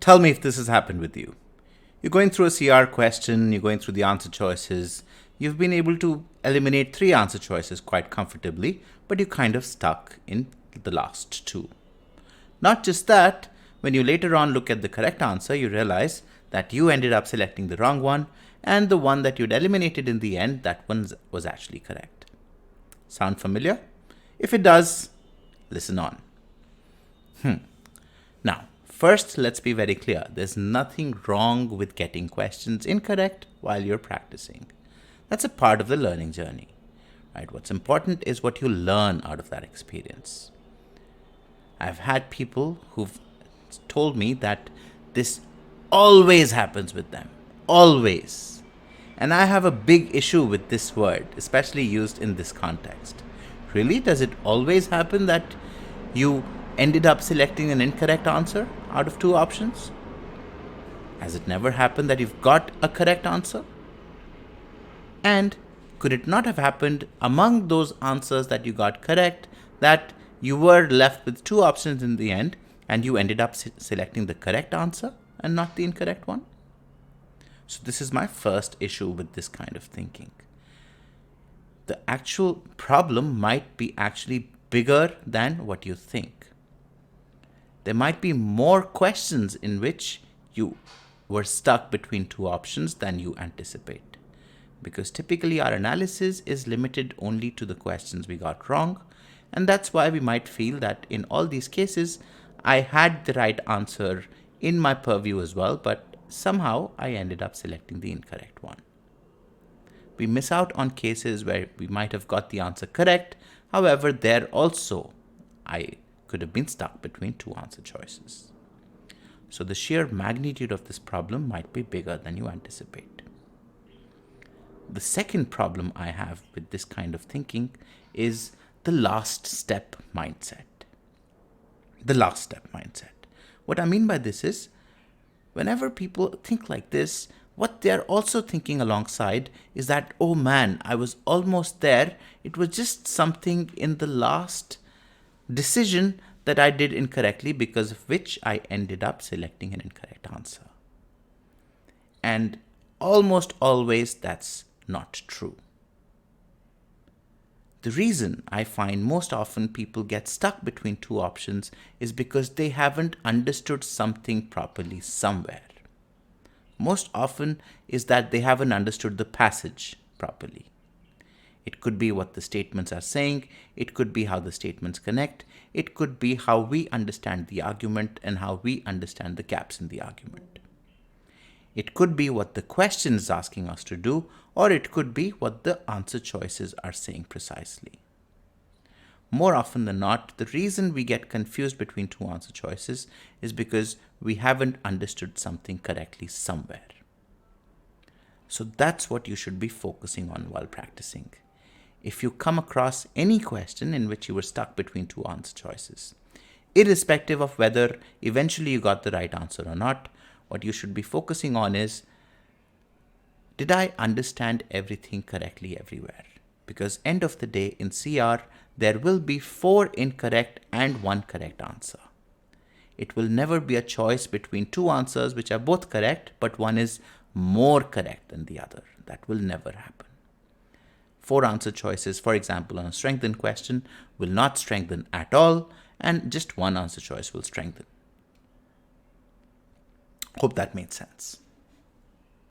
Tell me if this has happened with you. You're going through a CR question, you're going through the answer choices. You've been able to eliminate 3 answer choices quite comfortably, but you're kind of stuck in the last 2. Not just that, when you later on look at the correct answer, you realize that you ended up selecting the wrong one, and the one that you'd eliminated in the end, that one was actually correct. Sound familiar? If it does, listen on. Now, first, let's be very clear. There's nothing wrong with getting questions incorrect while you're practicing. That's a part of the learning journey, right? What's important is what you learn out of that experience. I've had people who've told me that this always happens with them. Always. And I have a big issue with this word, especially used in this context. Really? Does it always happen that you ended up selecting an incorrect answer out of 2 options? Has it never happened that you've got a correct answer? And could it not have happened among those answers that you got correct that you were left with 2 options in the end and you ended up selecting the correct answer and not the incorrect one? So this is my first issue with this kind of thinking. The actual problem might be actually bigger than what you think. There might be more questions in which you were stuck between 2 options than you anticipate. Because typically our analysis is limited only to the questions we got wrong, and that's why we might feel that in all these cases, I had the right answer in my purview as well, but somehow I ended up selecting the incorrect one. We miss out on cases where we might have got the answer correct, however, there also I could have been stuck between 2 answer choices. So the sheer magnitude of this problem might be bigger than you anticipate. The second problem I have with this kind of thinking is the last step mindset. The last step mindset. What I mean by this is, whenever people think like this, what they're also thinking alongside is that, oh man, I was almost there. It was just something in the last decision that I did incorrectly, because of which I ended up selecting an incorrect answer. And almost always that's not true. The reason I find most often people get stuck between 2 options is because they haven't understood something properly somewhere. Most often is that they haven't understood the passage properly. It could be what the statements are saying, it could be how the statements connect, it could be how we understand the argument and how we understand the gaps in the argument. It could be what the question is asking us to do, or it could be what the answer choices are saying precisely. More often than not, the reason we get confused between 2 answer choices is because we haven't understood something correctly somewhere. So that's what you should be focusing on while practicing. If you come across any question in which you were stuck between 2 answer choices, irrespective of whether eventually you got the right answer or not, what you should be focusing on is, did I understand everything correctly everywhere? Because end of the day in CR, there will be 4 incorrect and 1 correct answer. It will never be a choice between 2 answers which are both correct, but one is more correct than the other. That will never happen. 4 answer choices, for example, on a strengthen question will not strengthen at all, and just 1 answer choice will strengthen. Hope that made sense.